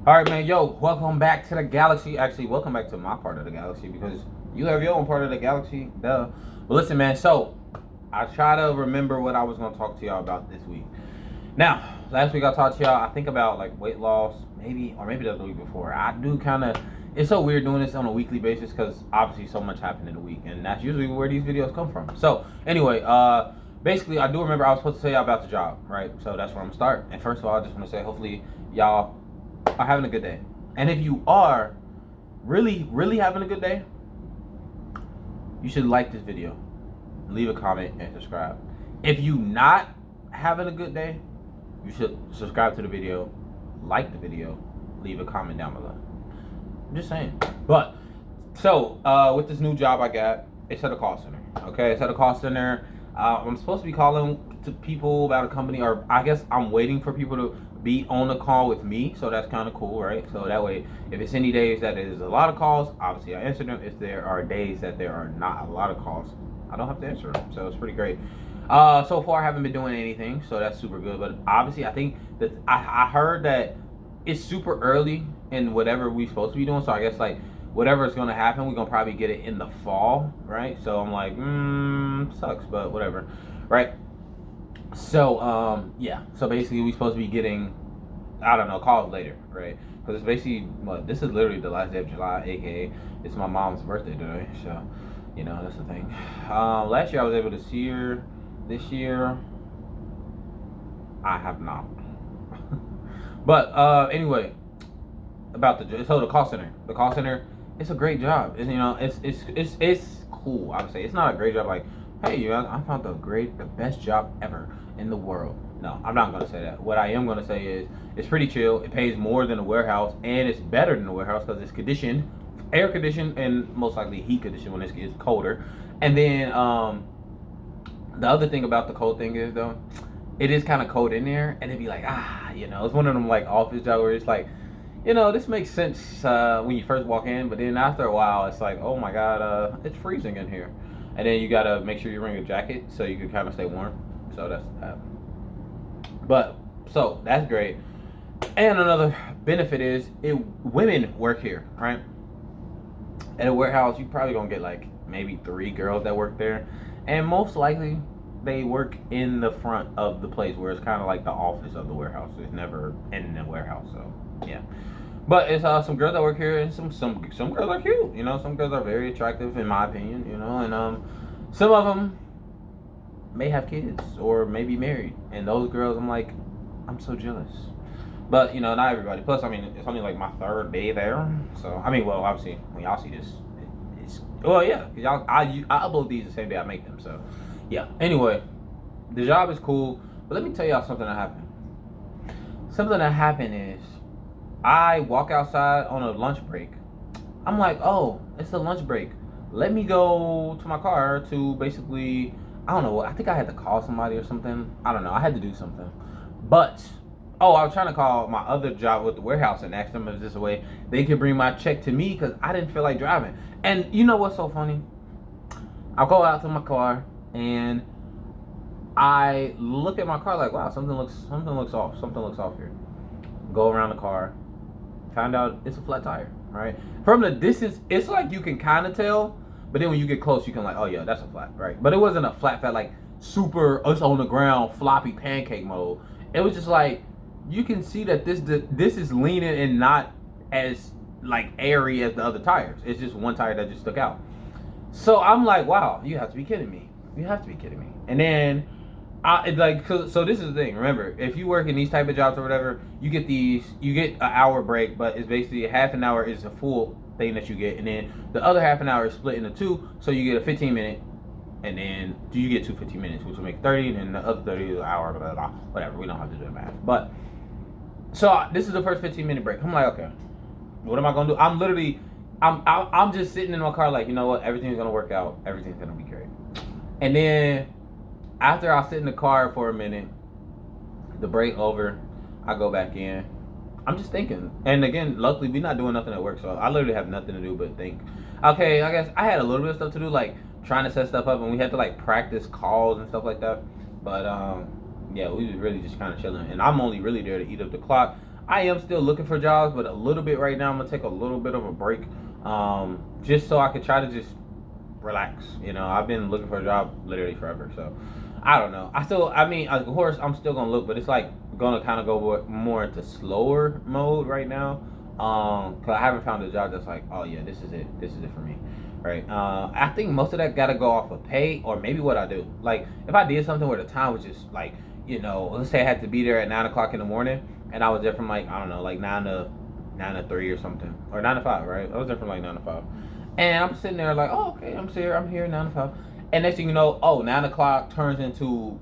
All right, man. Yo, welcome back to the galaxy. Actually, welcome back to my part of the galaxy because you have your own part of the galaxy. Duh. But listen, man. So I try to remember what I was gonna talk to y'all about this week. Now, last week I talked to y'all. I think about like weight loss, maybe, or maybe the week before. I do kind of. It's so weird doing this on a weekly basis because obviously so much happened in a week, and that's usually where these videos come from. So anyway, basically, I do remember I was supposed to tell y'all about the job, right? So that's where I'm gonna start. And first of all, I just want to say, hopefully, y'all are having a good day. And if you are really, really having a good day, you should like this video, leave a comment, and subscribe. If you not having a good day, you should subscribe to the video, like the video, leave a comment down below. I'm just saying. But so with this new job I got, it's at a call center. Okay, it's at a call center. I'm supposed to be calling to people about a company, or I guess I'm waiting for people to be on the call with me. So that's kind of cool, right? So that way, if it's any days that there's a lot of calls, obviously I answer them. If there are days that there are not a lot of calls, I don't have to answer them. So it's pretty great. So far I haven't been doing anything, so that's super good. But obviously, I think that I heard that it's super early in whatever we supposed to be doing. So I guess like whatever is gonna happen, we're gonna probably get it in the fall, right? So I'm like, sucks, but whatever, right? So yeah. So basically, we supposed to be getting, I don't know, calls later, right? Because it's basically what this is literally the last day of July, aka it's my mom's birthday today. So you know that's the thing. Last year I was able to see her. This year, I have not. But anyway, about the call center. The call center, it's a great job. It's, you know, it's cool. I would say it's not a great job. Like, hey, you know, I found the best job ever in the world. No, I'm not gonna say that. What I am gonna say is it's pretty chill. It pays more than a warehouse, and it's better than a warehouse because it's conditioned, air conditioned, and most likely heat conditioned when it gets colder. And then the other thing about the cold thing is though, it is kind of cold in there, and it'd be like, you know, it's one of them like office jobs where it's like, you know, this makes sense when you first walk in, but then after a while, it's like, oh my god, it's freezing in here, and then you gotta make sure you're wearing a jacket so you can kind of stay warm. So that's that. But so that's great. And another benefit is women work here, right? At a warehouse, you probably gonna get like maybe 3 girls that work there, and most likely they work in the front of the place where it's kind of like the office of the warehouse. It's never in the warehouse, so yeah. But it's some girls that work here, and some girls are cute. You know, some girls are very attractive in my opinion. You know, and some of them may have kids or may be married, and those girls, I'm like, I'm so jealous. But you know, not everybody. Plus, I mean, it's only like my 3rd day there, so I mean, well, obviously, when y'all see this, it's well, yeah, cause y'all, I upload these the same day I make them, so yeah. Anyway, the job is cool, but let me tell y'all something that happened. Something that happened is I walk outside on a lunch break. I'm like, oh, it's a lunch break. Let me go to my car to basically, I don't know, I think I had to call somebody or something. I don't know. I had to do something. But, oh, I was trying to call my other job with the warehouse and ask them if this way they could bring my check to me because I didn't feel like driving. And you know what's so funny? I'll go out to my car and I look at my car like, wow, something looks off. Something looks off here. Go around the car, find out it's a flat tire, right? From the distance, it's like you can kind of tell, but then when you get close, you can like, oh yeah, that's a flat, right? But it wasn't a flat, like super, us on the ground, floppy pancake mode. It was just like, you can see that this is leaning and not as like airy as the other tires. It's just one tire that just stuck out. So I'm like, wow, you have to be kidding me. You have to be kidding me. And then so this is the thing. Remember, if you work in these type of jobs or whatever, you get an hour break, but it's basically half an hour is a full thing that you get, and then the other half an hour is split into 2, so you get a 15-minute, and then you get 2 15 minutes, which will make 30, and then the other 30 is an hour, blah, blah, blah, whatever. We don't have to do the math, but so this is the first 15-minute break. I'm like, okay, what am I gonna do? I'm just sitting in my car, like, you know what? Everything's gonna work out. Everything's gonna be great. And then after I sit in the car for a minute, the break over, I go back in. I'm just thinking. And again, luckily, we're not doing nothing at work, so I literally have nothing to do but think. Okay, I guess I had a little bit of stuff to do, like trying to set stuff up, and we had to like practice calls and stuff like that. But yeah, we was really just kind of chilling. And I'm only really there to eat up the clock. I am still looking for jobs, but a little bit right now. I'm gonna take a little bit of a break, just so I could try to just relax. I've been looking for a job literally forever, so I don't know. I mean, of course, I'm still gonna look, but it's like gonna kind of go more into slower mode right now. Cause I haven't found a job that's like, oh yeah, this is it for me, right? I think most of that gotta go off of pay or maybe what I do. Like if I did something where the time was just like, let's say I had to be there at 9 o'clock in the morning, and I was there from like I don't know, like 9 to 3 or something, or 9 to 5, right? I was there from like 9 to 5. And I'm sitting there like, oh, okay, I'm here 9 to 5. And next thing you know, 9 o'clock turns into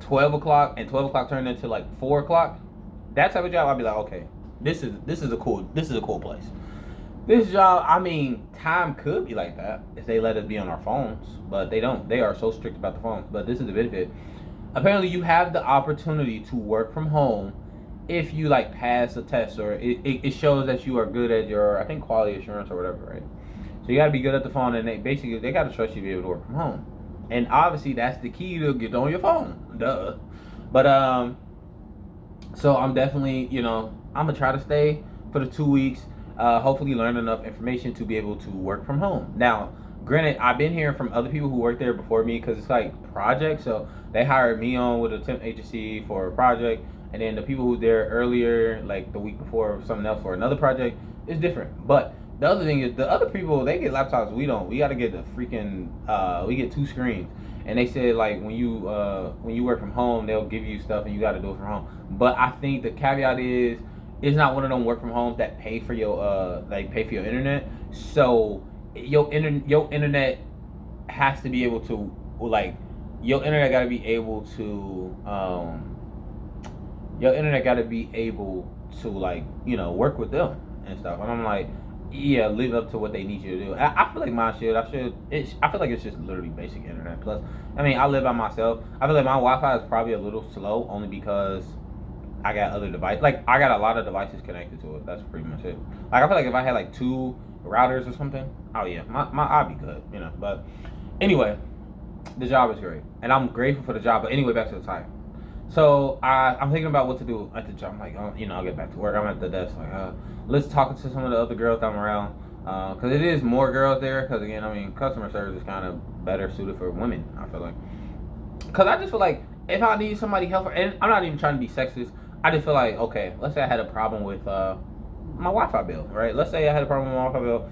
12 o'clock, and 12 o'clock turned into like 4 o'clock. That type of job, I'd be like, okay, this is a cool place. This job, I mean, time could be like that if they let us be on our phones, but they don't. They are so strict about the phones. But this is the benefit. Apparently, you have the opportunity to work from home if you like pass a test, or it shows that you are good at your, I think, quality assurance or whatever, right? So you gotta be good at the phone, and they gotta trust you to be able to work from home. And obviously that's the key to get on your phone. Duh. But so I'm definitely, I'm gonna try to stay for the 2 weeks. Hopefully learn enough information to be able to work from home. Now, granted, I've been hearing from other people who worked there before me because it's like projects. So they hired me on with a temp agency for a project, and then the people who were there earlier, like the week before, something else for another project, is different. But the other thing is, the other people, they get laptops. We don't. We got to get the freaking. We get 2 screens, and they said like when you work from home, they'll give you stuff and you got to do it from home. But I think the caveat is, it's not one of them work from homes that pay for your internet. So your internet has to be able to, like, your internet got to be able to like, work with them and stuff. And I'm like, yeah, live up to what they need you to do. I feel like mine should. I feel like it's just literally basic internet. Plus, I mean, I live by myself. I feel like my Wi-Fi is probably a little slow, only because I got other devices. Like, I got a lot of devices connected to it. That's pretty much it. Like, I feel like if I had like 2 routers or something, oh yeah, I'd be good. But anyway, the job is great, and I'm grateful for the job. But anyway, back to the tire. So I'm thinking about what to do at the job. I'm like, I'll get back to work. I'm at the desk, like, let's talk to some of the other girls that I'm around, because it is more girls there. Because again, I mean, customer service is kind of better suited for women, I feel like. Because I just feel like if I need somebody help, and I'm not even trying to be sexist, I just feel like, okay, let's say I had a problem with my Wi-Fi bill, right? Let's say I had a problem with my Wi-Fi bill.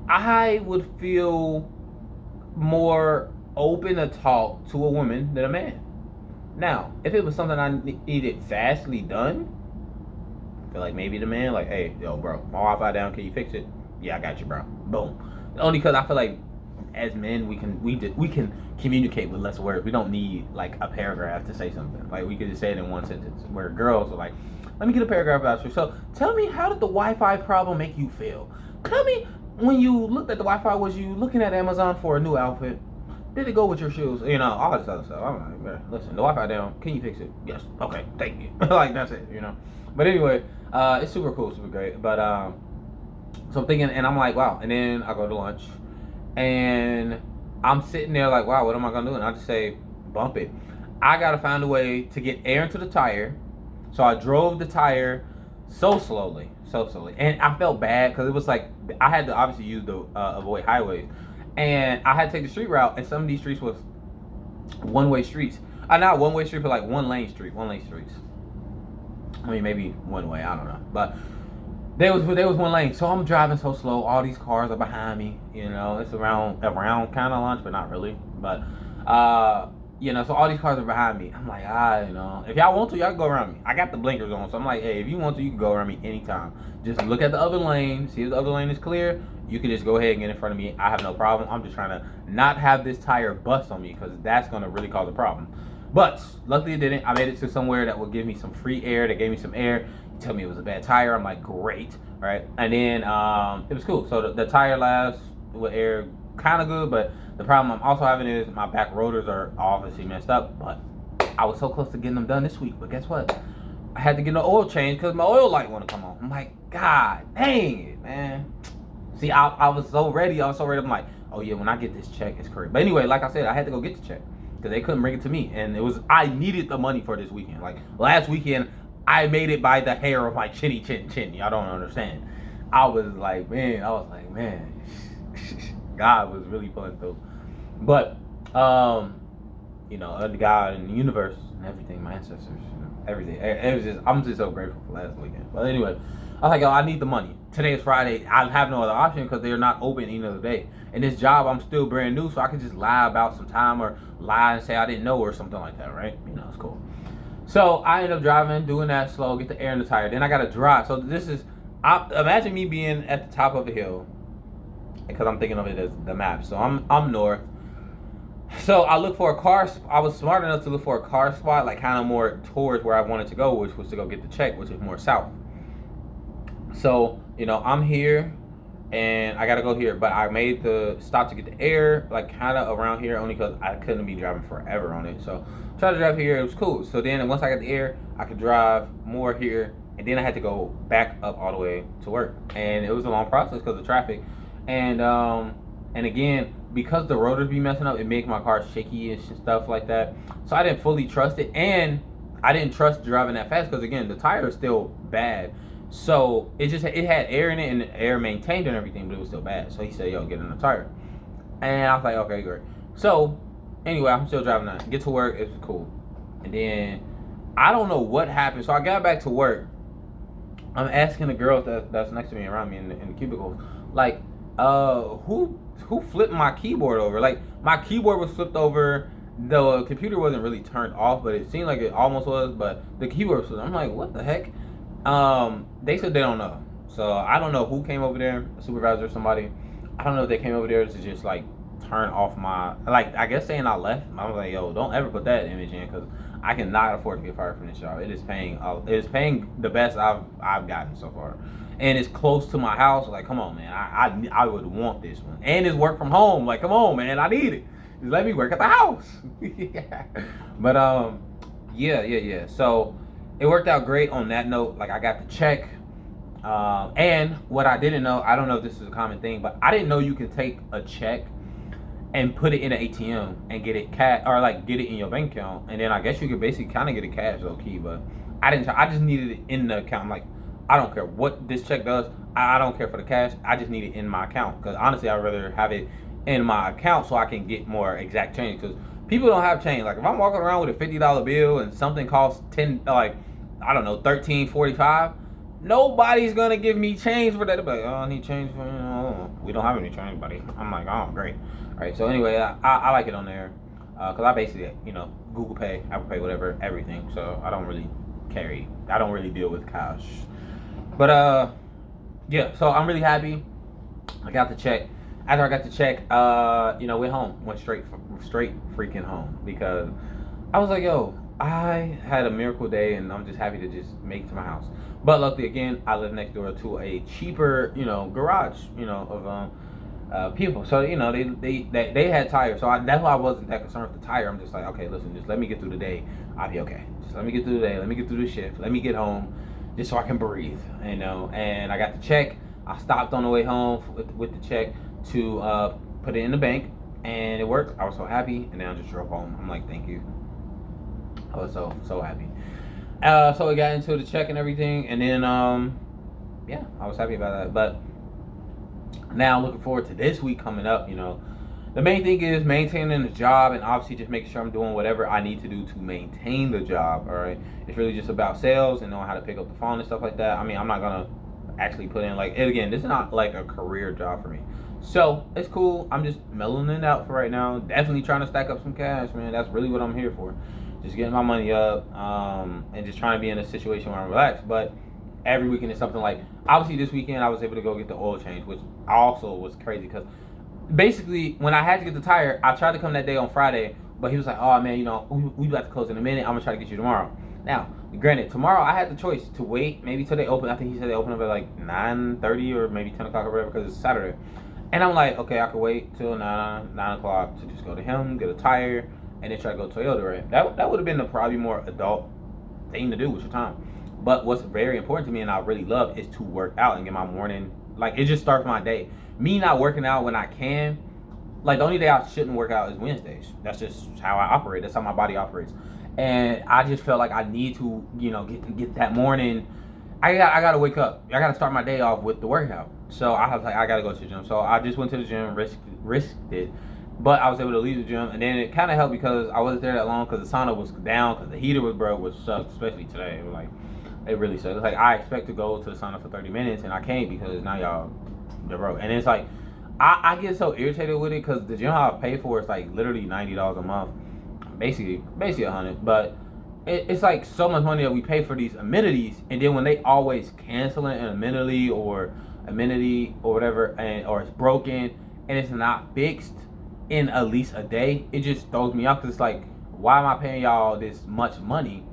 I would feel more open to talk to a woman than a man. Now, if it was something I needed fastly done, I feel like maybe the man, like, hey, yo, bro, my Wi-Fi down, can you fix it? Yeah, I got you, bro. Boom. Only because I feel like as men, we can communicate with less words. We don't need like a paragraph to say something. Like, we could just say it in one sentence. Where girls are like, let me get a paragraph about you. So tell me, how did the Wi-Fi problem make you feel? Tell me, when you looked at the Wi-Fi, was you looking at Amazon for a new outfit? Did it go with your shoes? All this other stuff. I'm like, listen, the Wi-Fi down. Can you fix it? Yes. Okay. Thank you. Like, that's it. But anyway, it's super cool, super great. But so I'm thinking, and I'm like, wow. And then I go to lunch, and I'm sitting there like, wow, what am I gonna do? And I just say, bump it. I gotta find a way to get air into the tire. So I drove the tire so slowly, and I felt bad because it was like I had to obviously use the avoid highways. And I had to take the street route, and some of these streets was one-way streets. Not one-way street, but like one-lane streets. I mean, maybe one way, I don't know. But there was one lane. So I'm driving so slow. All these cars are behind me. It's around kind of lunch, but not really. But so all these cars are behind me. I'm like, if y'all want to, y'all can go around me. I got the blinkers on, so I'm like, hey, if you want to, you can go around me anytime. Just look at the other lane, see if the other lane is clear. You can just go ahead and get in front of me. I have no problem. I'm just trying to not have this tire bust on me, because that's going to really cause a problem. But luckily it didn't. I made it to somewhere that would give me some free air. That gave me some air. You tell me it was a bad tire. I'm like, great, right? And then it was cool. So the tire lasts with air kind of good, but the problem I'm also having is my back rotors are obviously messed up. But I was so close to getting them done this week. But guess what? I had to get an oil change because my oil light want to come on. I'm like, God dang it, man. See, I was so ready. I'm like, oh yeah, when I get this check, it's correct. But anyway, like I said, I had to go get the check because they couldn't bring it to me, and I needed the money for this weekend. Like last weekend, I made it by the hair of my chinny chin chin. Y'all don't understand. I was like, man, God was really pulling through. But, the God and the universe and everything, my ancestors, everything. It was just, I'm just so grateful for last weekend. But anyway, I was like, yo, I need the money. Today is Friday. I have no other option because they're not open any other day. And this job, I'm still brand new, so I can just lie about some time or lie and say I didn't know or something like that, right? It's cool. So I end up driving, doing that slow, get the air in the tire. Then I got to drive. So imagine me being at the top of a hill, because I'm thinking of it as the map. So I'm north. So I look for a car. I was smart enough to look for a car spot, like kind of more towards where I wanted to go, which was to go get the check, which is more south. So I'm here, and I gotta go here, but I made the stop to get the air, like kind of around here, only because I couldn't be driving forever on it. So tried to drive here. It was cool. So then once I got the air, I could drive more here, and then I had to go back up all the way to work, and it was a long process because of traffic, and again, because the rotors be messing up, it made my car shaky and stuff like that. So I didn't fully trust it, and I didn't trust driving that fast because again, the tire is still bad. So it had air in it, and the air maintained and everything, but it was still bad. So he said, yo, get in the tire. And I was like, okay, great. So anyway, I'm still driving that. Get to work, it was cool. And then I don't know what happened. So I got back to work. I'm asking the girls that's next to me, around me in the cubicles, like, who flipped my keyboard over? Like, my keyboard was flipped over. The computer wasn't really turned off, but it seemed like it almost was. But the keyboard was flipped. I'm like, what the heck? They said they don't know. So I don't know who came over there, a supervisor or somebody. I don't know if they came over there to just like turn off my, like, I guess saying I left. I was like, yo, don't ever put that image in, because I cannot afford to get fired from this job. It is paying the best I've gotten so far, and it's close to my house. Like, come on, man, I would want this one, and it's work from home. Like, come on, man, I need it. Just let me work at the house. Yeah. But yeah. So it worked out great on that note. Like, I got the check. And what I didn't know, I don't know if this is a common thing, but I didn't know you could take a check and put it in an ATM and get it cash, or like get it in your bank account, and then I guess you could basically kind of get it cash, low key. But I didn't. I just needed it in the account. I'm like, I don't care what this check does. I don't care for the cash. I just need it in my account, because honestly, I'd rather have it in my account so I can get more exact change. Because people don't have change. Like, if I'm walking around with a $50 bill and something costs 10, like, I don't know, $13.45. Nobody's gonna give me change for that. They're like, oh, I need change for, we don't have any change, buddy. I'm like, oh, great. All right, so anyway, I like it on there, because I basically, Google Pay, Apple Pay, whatever, everything. So I don't really deal with cash. But yeah, so I'm really happy. I got the check. After I got the check, went home, went straight freaking home, because I was like, yo, I had a miracle day, and I'm just happy to just make it to my house. But luckily, again, I live next door to a cheaper, garage, of people. So they had tires. So that's why I wasn't that concerned with the tire. I'm just like, okay, listen, just let me get through the day. I'll be okay. Just let me get through the day. Let me get through the shift. Let me get home, just so I can breathe. And I got the check. I stopped on the way home with the check to put it in the bank, and it worked. I was so happy, and then I just drove home. I'm like, thank you. I was so happy. So we got into the check and everything, and then yeah, I was happy about that. But now I'm looking forward to this week coming up. The main thing is maintaining the job, and obviously just making sure I'm doing whatever I need to do to maintain the job. All right, it's really just about sales and knowing how to pick up the phone and stuff like that. I mean, I'm not gonna actually put in, like, and again, this is not like a career job for me. So it's cool. I'm just mellowing it out for right now. Definitely trying to stack up some cash, man. That's really what I'm here for. Just getting my money up, and just trying to be in a situation where I'm relaxed. But every weekend is something. Like, obviously this weekend I was able to go get the oil change, which also was crazy, because basically when I had to get the tire, I tried to come that day on Friday, but he was like, oh man, we about to close in a minute. I'm gonna try to get you tomorrow. Now, granted, tomorrow I had the choice to wait maybe till they open. I think he said they open up at like 9:30 or maybe 10 o'clock or whatever, because it's Saturday. And I'm like, okay, I could wait till 9 o'clock to just go to him, get a tire, and then try to go to Toyota, right? That would have been the probably more adult thing to do with your time. But what's very important to me, and I really love, is to work out and get my morning, like, it just starts my day. Me not working out when I can, like, the only day I shouldn't work out is Wednesdays. That's just how I operate. That's how my body operates. and I just felt like I need to, get that morning. I gotta wake up. I gotta start my day off with the workout. So I was like, I gotta go to the gym. So I just went to the gym, risked it, but I was able to leave the gym, and then it kind of helped because I wasn't there that long because the sauna was down because the heater was broke, which sucked, especially today. It was like, it really sucks. It's like I expect to go to the sauna for 30 minutes and I can't because now y'all they're broke. And it's like I get so irritated with it because the gym I pay for is like literally $90 a month, basically 100. But it's like so much money that we pay for these amenities, and then when they always cancel an amenity or whatever, and or it's broken and it's not fixed in at least a day, it just throws me off because it's like, why am I paying y'all this much money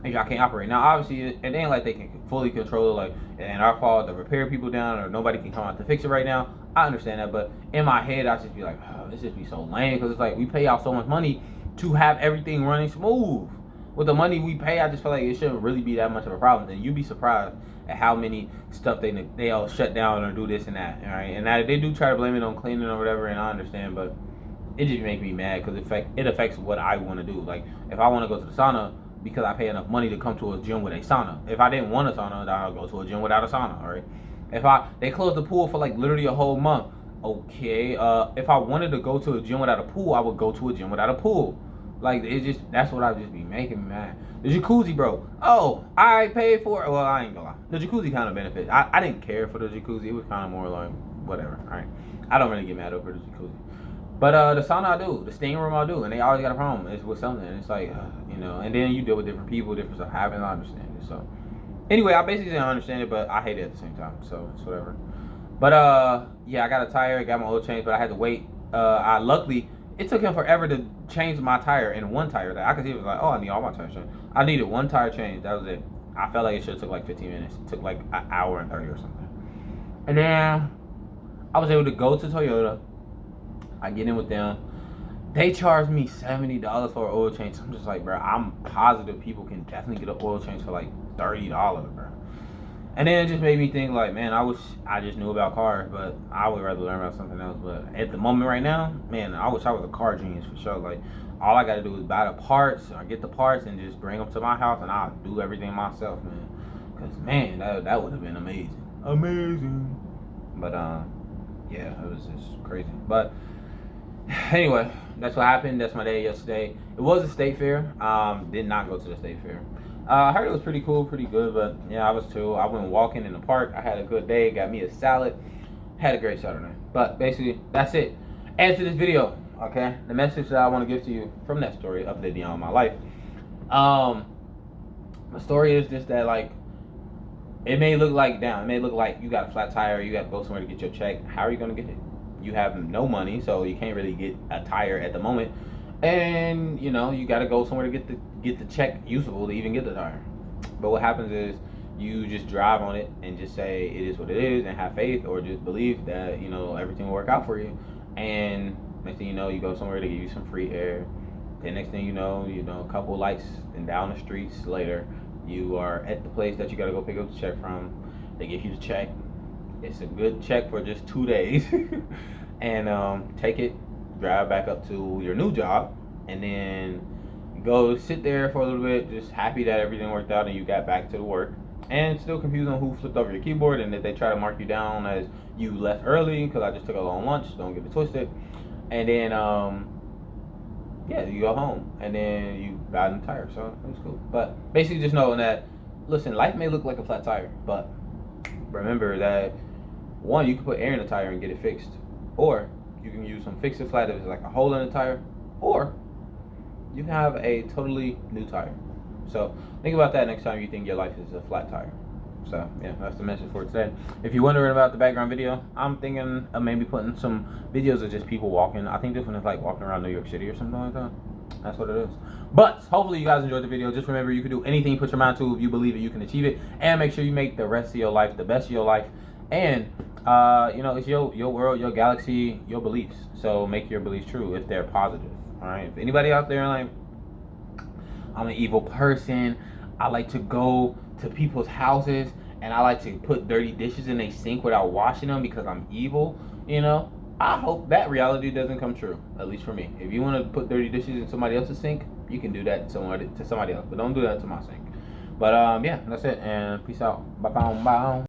if y'all can't operate? Now, obviously, it ain't like they can fully control it, like, it ain't our fault to repair people down or nobody can come out to fix it right now. I understand that, but in my head, I just be like, oh, this just be so lame because it's like we pay y'all so much money to have everything running smooth. With the money we pay, I just feel like it shouldn't really be that much of a problem. And you'd be surprised at how many stuff they all shut down or do this and that, all right? And now they do try to blame it on cleaning or whatever, and I understand, but it just makes me mad because it affects what I want to do. Like, if I want to go to the sauna because I pay enough money to come to a gym with a sauna. If I didn't want a sauna, then I'll go to a gym without a sauna, all right? They closed the pool for like literally a whole month. Okay, if I wanted to go to a gym without a pool, I would go to a gym without a pool. Like, that's what I just be making me mad. The jacuzzi, bro. Oh, I paid for it. Well, I ain't gonna lie. The jacuzzi kind of benefits. I didn't care for the jacuzzi. It was kind of more like, whatever, all right? I don't really get mad over the jacuzzi. But the sauna I do, the steam room I do, and they always got a problem. It's with something. It's like, and then you deal with different people, different stuff happens. I understand it. So, anyway, I basically didn't understand it, but I hate it at the same time. So, it's whatever. But, yeah, I got a tire, got my oil changed, but I had to wait. Luckily, it took him forever to change my tire in one tire. That I could see it was like, oh, I need all my tires changed. I needed one tire change. That was it. I felt like it should have took like 15 minutes. It took like an hour and 30 or something. And then I was able to go to Toyota. I get in with them. They charged me $70 for an oil change. I'm just like, bro, I'm positive people can definitely get an oil change for like $30, bro. And then it just made me think, like, man, I wish I just knew about cars, but I would rather learn about something else. But at the moment right now, man, I wish I was a car genius for sure. Like, all I got to do is buy the parts or get the parts and just bring them to my house, and I'll do everything myself, man. Because, man, that would have been amazing. Amazing. But, yeah, it was just crazy. But anyway, that's what happened. That's my day yesterday. It was a state fair. Did not go to the state fair. I heard it was pretty cool, pretty good, but yeah, I was too. I went walking in the park. I had a good day. Got me a salad. Had a great Saturday. But basically, that's it. Answer this video, okay? The message that I want to give to you from that story updating on my life. My story is just that, like, it may look like you got a flat tire. You got to go somewhere to get your check. How are you going to get it? You have no money, so you can't really get a tire at the moment. And you got to go somewhere to get the check usable to even get the tire. But what happens is you just drive on it and just say it is what it is and have faith, or just believe that everything will work out for you. And next thing you know, you go somewhere to give you some free air. Then next thing you know, a couple lights and down the streets later, you are at the place that you got to go pick up the check from. They give you the check. It's a good check for just 2 days. And take it, drive back up to your new job, and then go sit there for a little bit, just happy that everything worked out and you got back to the work. And still confused on who flipped over your keyboard, and if they try to mark you down as you left early because I just took a long lunch, don't get it twisted. And then yeah, you go home and then you got in the tire, so it was cool. But basically just knowing that, listen, life may look like a flat tire, but remember that, one, you can put air in the tire and get it fixed, or you can use some fix it flat if it's like a hole in the tire, or you can have a totally new tire. So think about that next time you think your life is a flat tire. So yeah, that's the message for today. If you're wondering about the background video, I'm thinking of maybe putting some videos of just people walking. I think this one is like walking around New York City or something like that. That's what it is. But hopefully you guys enjoyed the video. Just remember, you can do anything you put your mind to. If you believe it, you can achieve it. And make sure you make the rest of your life the best of your life. And it's your world, your galaxy, your beliefs. So make your beliefs true if they're positive. All right. If anybody out there like, I'm an evil person, I like to go to people's houses and I like to put dirty dishes in their sink without washing them because I'm evil, I hope that reality doesn't come true, at least for me. If you want to put dirty dishes in somebody else's sink, you can do that to somebody else, but don't do that to my sink. But yeah, that's it. And peace out. Bye bye.